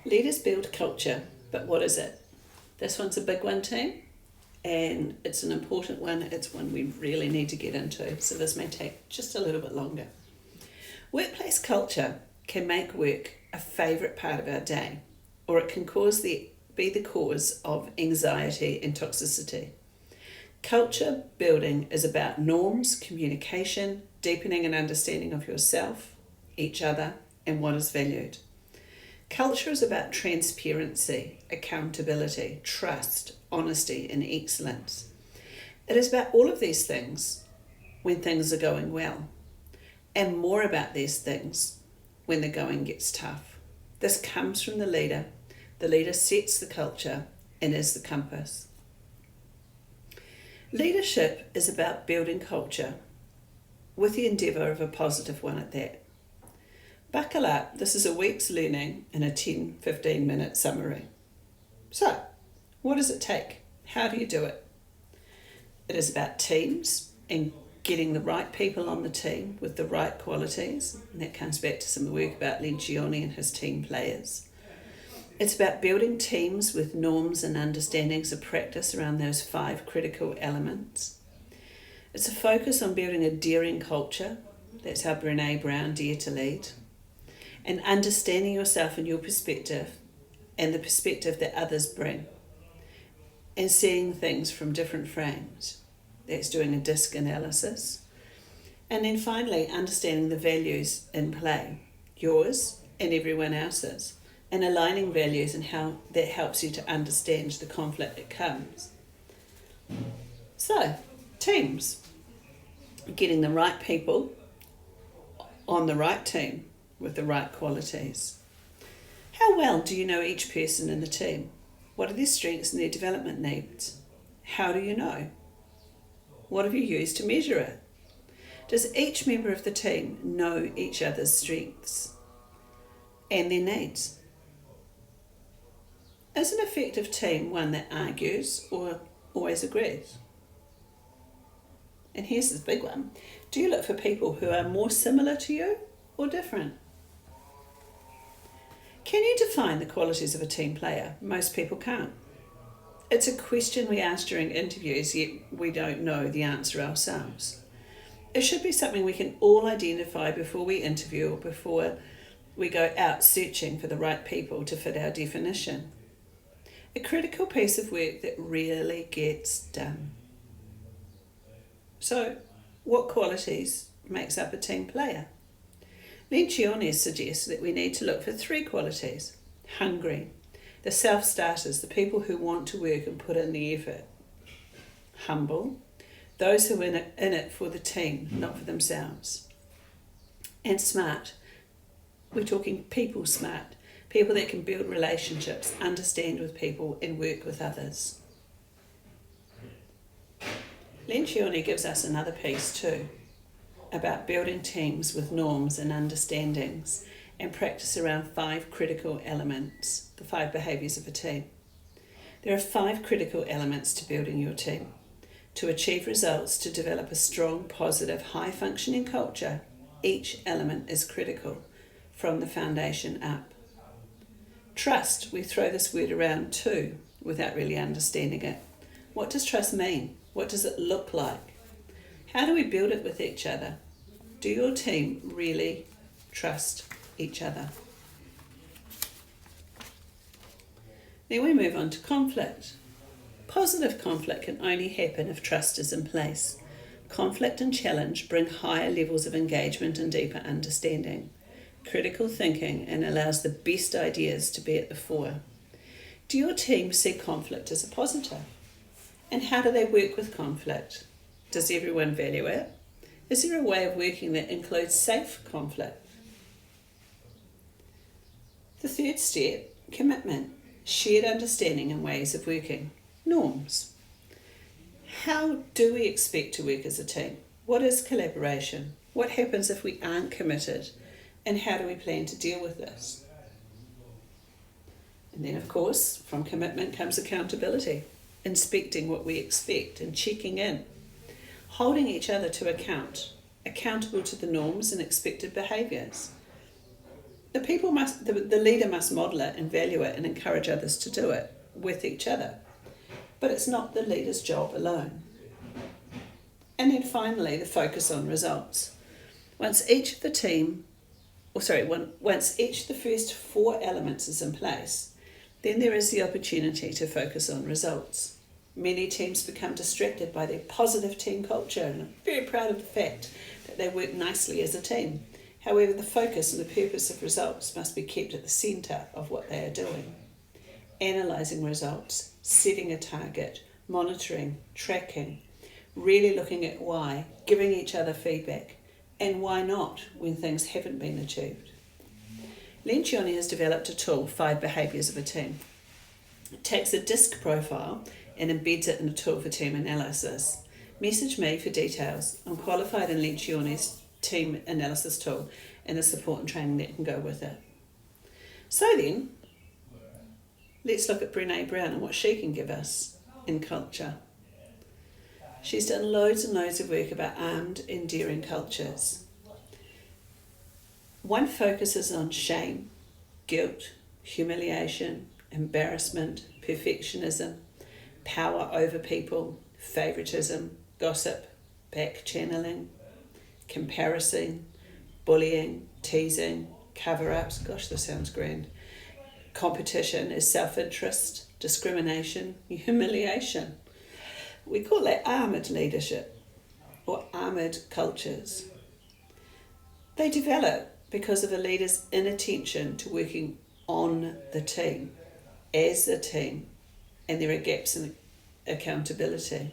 Leaders build culture, but what is it? This one's a big one, team, and it's an important one. It's one we really need to get into, so this may take just a little bit longer. Workplace culture can make work a favourite part of our day, or it can be the cause of anxiety and toxicity. Culture building is about norms, communication, deepening an understanding of yourself, each other, and what is valued. Culture is about transparency, accountability, trust, honesty, and excellence. It is about all of these things when things are going well, and more about these things when the going gets tough. This comes from the leader. The leader sets the culture and is the compass. Leadership is about building culture with the endeavour of a positive one at that. Buckle up, this is a week's learning in a 10-15 minute summary. So, what does it take? How do you do it? It is about teams and getting the right people on the team with the right qualities, and that comes back to some work about Lencioni and his team players. It's about building teams with norms and understandings of practice around those 5 critical elements. It's a focus on building a daring culture. That's how Brené Brown dared to lead. And understanding yourself and your perspective and the perspective that others bring. And seeing things from different frames. That's doing a DISC analysis. And then finally, understanding the values in play, yours and everyone else's, and aligning values and how that helps you to understand the conflict that comes. So, teams. Getting the right people on the right team with the right qualities. How well do you know each person in the team? What are their strengths and their development needs? How do you know? What have you used to measure it? Does each member of the team know each other's strengths and their needs? Is an effective team one that argues or always agrees? And here's this big one. Do you look for people who are more similar to you or different? Can you define the qualities of a team player? Most people can't. It's a question we ask during interviews, yet we don't know the answer ourselves. It should be something we can all identify before we interview or before we go out searching for the right people to fit our definition. A critical piece of work that really gets done. So, what qualities makes up a team player? Lencioni suggests that we need to look for 3 qualities. Hungry, the self-starters, the people who want to work and put in the effort. Humble, those who are in it for the team, not for themselves. And smart, we're talking people smart, people that can build relationships, understand with people and work with others. Lencioni gives us another piece too, about building teams with norms and understandings and practice around 5 critical elements, the 5 behaviours of a team. There are 5 critical elements to building your team. To achieve results, to develop a strong, positive, high-functioning culture, each element is critical from the foundation up. Trust, we throw this word around too without really understanding it. What does trust mean? What does it look like? How do we build it with each other? Do your team really trust each other? Then we move on to conflict. Positive conflict can only happen if trust is in place. Conflict and challenge bring higher levels of engagement and deeper understanding, critical thinking, and allows the best ideas to be at the fore. Do your team see conflict as a positive? And how do they work with conflict? Does everyone value it? Is there a way of working that includes safe conflict? The third step, commitment, shared understanding and ways of working, norms. How do we expect to work as a team? What is collaboration? What happens if we aren't committed? And how do we plan to deal with this? And then, of course, from commitment comes accountability, inspecting what we expect and checking in, holding each other to account, accountable to the norms and expected behaviours. The leader must model it and value it and encourage others to do it with each other. But it's not the leader's job alone. And then finally, the focus on results. Once each of the first 4 elements is in place, then there is the opportunity to focus on results. Many teams become distracted by their positive team culture, and I'm very proud of the fact that they work nicely as a team. However, the focus and the purpose of results must be kept at the centre of what they are doing. Analysing results, setting a target, monitoring, tracking, really looking at why, giving each other feedback, and why not when things haven't been achieved. Lencioni has developed a tool, 5 Behaviours of a Team. It takes a DISC profile and embeds it in a tool for team analysis. Message me for details. I'm qualified in Lencioni's team analysis tool and the support and training that can go with it. So then, let's look at Brené Brown and what she can give us in culture. She's done loads and loads of work about armed, endearing cultures. One focuses on shame, guilt, humiliation, embarrassment, perfectionism, power over people, favoritism, gossip, back-channeling, comparison, bullying, teasing, cover-ups, gosh, this sounds grand. Competition is self-interest, discrimination, humiliation. We call that armoured leadership or armoured cultures. They develop because of a leader's inattention to working on the team, as a team, and there are gaps in accountability.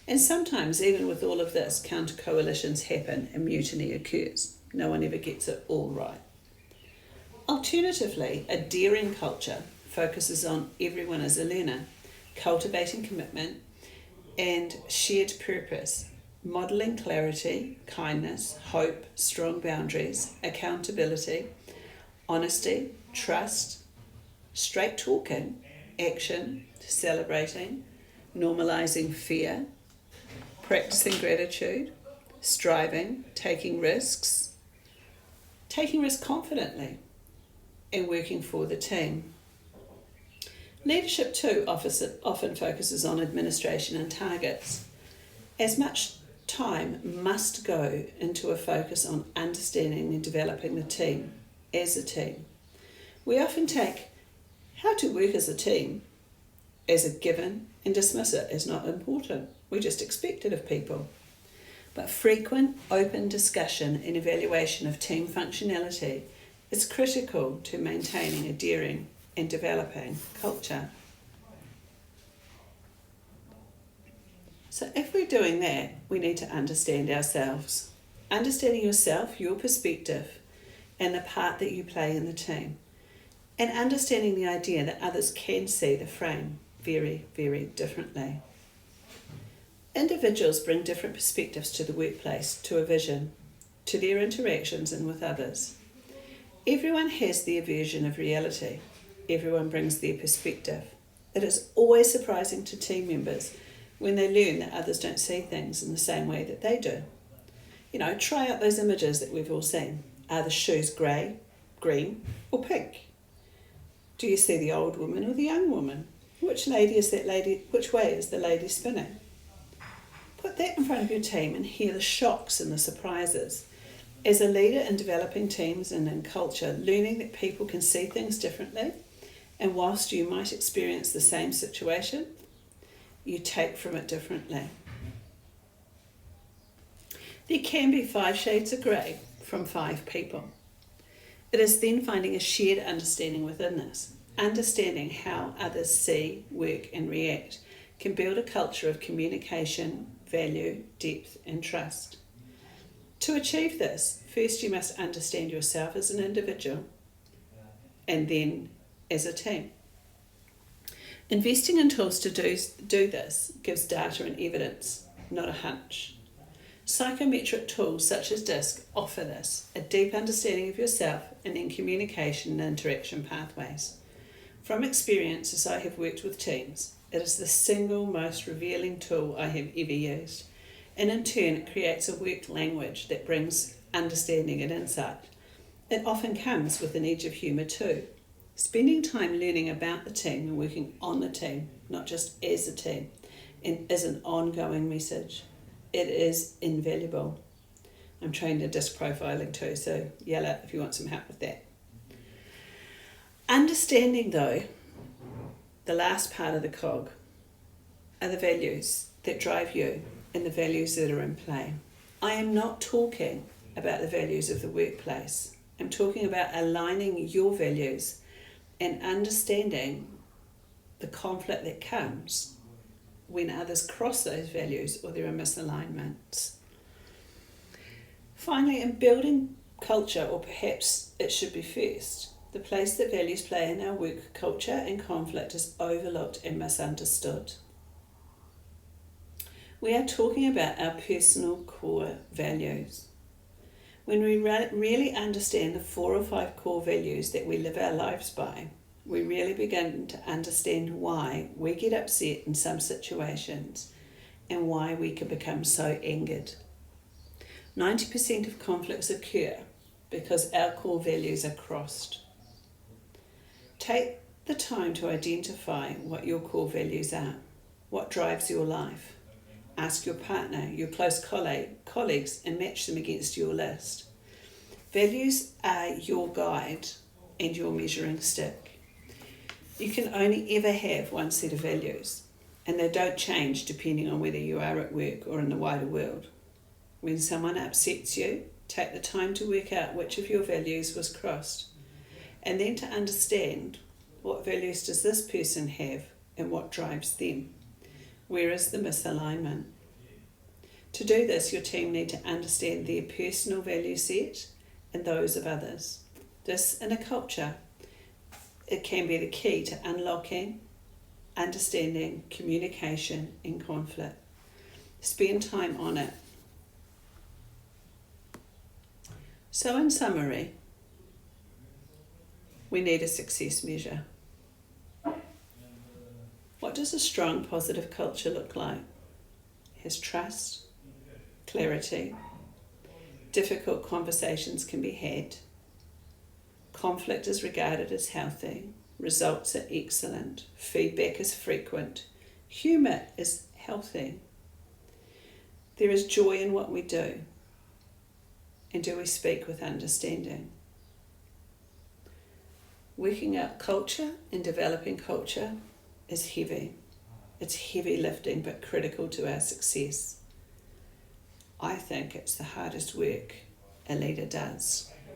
And sometimes, even with all of this, counter-coalitions happen and mutiny occurs. No one ever gets it all right. Alternatively, a daring culture focuses on everyone as a learner, cultivating commitment and shared purpose, modelling clarity, kindness, hope, strong boundaries, accountability, honesty, trust, straight talking, action, celebrating, normalising fear, practicing gratitude, striving, taking risks confidently, and working for the team. Leadership too often focuses on administration and targets. As much time must go into a focus on understanding and developing the team as a team. We often take how to work as a team as a given and dismiss it as not important. We just expect it of people. But frequent open discussion and evaluation of team functionality is critical to maintaining a daring and developing culture. So if we're doing that, we need to understand ourselves. Understanding yourself, your perspective, and the part that you play in the team. And understanding the idea that others can see the frame very, very differently. Individuals bring different perspectives to the workplace, to a vision, to their interactions and with others. Everyone has their version of reality. Everyone brings their perspective. It is always surprising to team members when they learn that others don't see things in the same way that they do. Try out those images that we've all seen. Are the shoes grey, green or pink? Do you see the old woman or the young woman? Which way is the lady spinning? Put that in front of your team and hear the shocks and the surprises. As a leader in developing teams and in culture, learning that people can see things differently, and whilst you might experience the same situation, you take from it differently. There can be 5 shades of grey from 5 people. It is then finding a shared understanding within this. Understanding how others see, work and react can build a culture of communication, value, depth and trust. To achieve this, first you must understand yourself as an individual and then as a team. Investing in tools to do this gives data and evidence, not a hunch. Psychometric tools such as DISC offer this, a deep understanding of yourself and then communication and interaction pathways. From experience, as I have worked with teams, it is the single most revealing tool I have ever used, and in turn it creates a worked language that brings understanding and insight. It often comes with an edge of humour too. Spending time learning about the team and working on the team, not just as a team, and is an ongoing message. It is invaluable. I'm trained in disc profiling too, so yell out if you want some help with that. Understanding though, the last part of the cog, are the values that drive you and the values that are in play. I am not talking about the values of the workplace. I'm talking about aligning your values and understanding the conflict that comes when others cross those values or there are misalignments. Finally, in building culture, or perhaps it should be first, the place that values play in our work culture and conflict is overlooked and misunderstood. We are talking about our personal core values. When we really understand the 4 or 5 core values that we live our lives by, we really begin to understand why we get upset in some situations and why we can become so angered. 90% of conflicts occur because our core values are crossed. Take the time to identify what your core values are, what drives your life. Ask your partner, your close colleagues, and match them against your list. Values are your guide and your measuring stick. You can only ever have one set of values, and they don't change depending on whether you are at work or in the wider world. When someone upsets you, take the time to work out which of your values was crossed, and then to understand what values does this person have and what drives them. Where is the misalignment? To do this, your team need to understand their personal value set and those of others. This, in a culture, it can be the key to unlocking, understanding, communication and conflict. Spend time on it. So in summary, we need a success measure. What does a strong, positive culture look like? It has trust, clarity, difficult conversations can be had, conflict is regarded as healthy, results are excellent, feedback is frequent, humour is healthy. There is joy in what we do, and do we speak with understanding? Working out culture and developing culture is heavy. It's heavy lifting but critical to our success. I think it's the hardest work a leader does.